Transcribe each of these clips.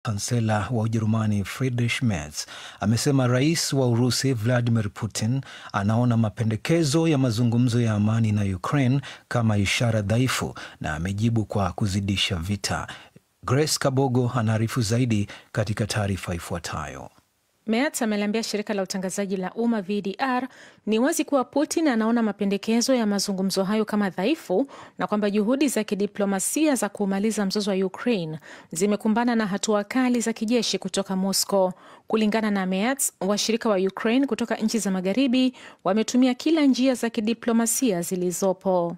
Kansela wa Ujerumani Friedrich Merz amesema rais wa Urusi Vladimir Putin anaona mapendekezo ya mazungumzo ya amani na Ukraine kama ishara dhaifu na amejibu kwa kuzidisha vita. Grace Kabogo anaarifu zaidi katika taarifa ifuatayo. Merz ameliambia shirika la utangazaji la umma VDR ni wazi kuwa Putin anaona mapendekezo ya mazungumzo hayo kama dhaifu na kwamba juhudi za kidiplomasia za kumaliza mzozo wa Ukraine zimekumbana na hatua kali za kijeshi kutoka Moscow. Kulingana na Merz, washirika wa Ukraine kutoka nchi za magharibi wametumia kila njia za kidiplomasia zilizopo.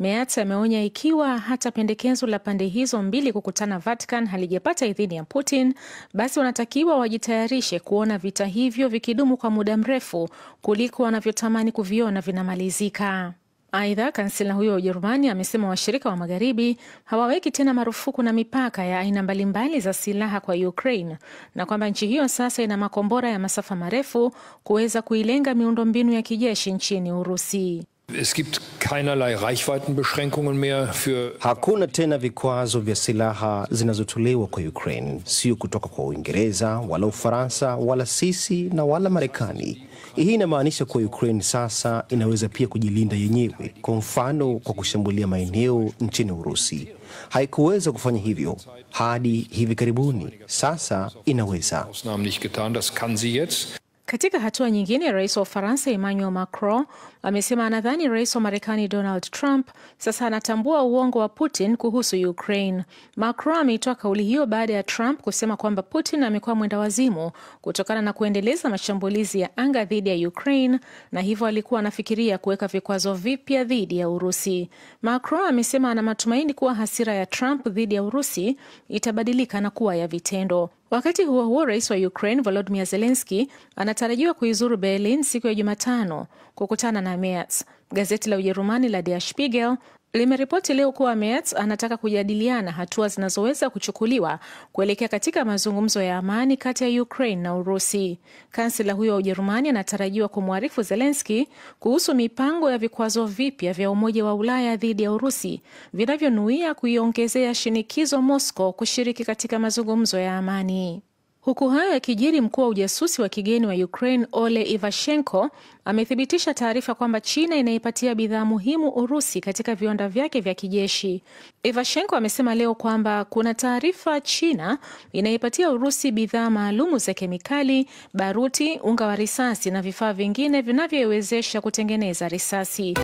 Merz ameonya ikiwa hata pendekezo la pande hizo mbili kukutana Vatican halijapata idhini ya Putin, basi wanatakiwa wajitayarishe kuona vita hivyo vikidumu kwa muda mrefu kuliko wanavyotamani kuviona vinamalizika. Aidha, kansela huyo wa Ujerumani amesema washirika wa magharibi hawaweki tena marufuku na mipaka ya aina mbalimbali za silaha kwa Ukraine na kwamba nchi hiyo sasa ina makombora ya masafa marefu kuweza kuilenga miundombinu ya kijeshi nchini Urusi. Es gibt keinerlei Reichweitenbeschränkungen mehr für... Hakuna tena vikwazo vya silaha zinazotolewa kwa Ukraine, sio kutoka kwa Uingereza wala Ufaransa wala sisi na wala Marekani. Hii inamaanisha kuwa Ukraine sasa inaweza pia kujilinda yenyewe, kwa mfano kwa kushambulia maeneo nchini Urusi. Haikuweza kufanya hivyo hadi hivi karibuni, sasa inaweza. Katika hatua nyingine, rais wa Ufaransa Emmanuel Macron amesema anadhani rais wa Marekani Donald Trump sasa anatambua uongo wa Putin kuhusu Ukraine. Macron ameitoa kauli hiyo baada ya Trump kusema kwamba Putin amekuwa mwenda wazimu kutokana na kuendeleza mashambulizi ya anga dhidi ya Ukraine na hivyo alikuwa anafikiria kuweka vikwazo vipya dhidi ya Urusi. Macron amesema ana matumaini kuwa hasira ya Trump dhidi ya Urusi itabadilika na kuwa ya vitendo. Wakati huo huo, rais wa Ukraine Volodymyr Zelensky anatarajiwa kuizuru Berlin siku ya Jumatano kukutana na Merz. Gazeti la Ujerumani la Der Spiegel limeripoti leo kuwa Merz anataka kujadiliana hatua zinazoweza kuchukuliwa kuelekea katika mazungumzo ya amani kati ya Ukraine na Urusi. Kansela huyo wa Ujerumani anatarajiwa kumwarifu Zelensky kuhusu mipango ya vikwazo vipya vya Umoja wa Ulaya dhidi ya Urusi vinavyonuia kuiongezea shinikizo Moscow kushiriki katika mazungumzo ya amani. Huku hayo yakijiri, mkuu wa ujasusi wa kigeni wa Ukraine Ole Ivashenko amethibitisha taarifa kwamba China inaipatia bidhaa muhimu Urusi katika viwanda vyake vya kijeshi. Ivashenko amesema leo kwamba kuna taarifa China inaipatia Urusi bidhaa maalumu za kemikali, baruti, unga wa risasi na vifaa vingine vinavyoiwezesha kutengeneza risasi.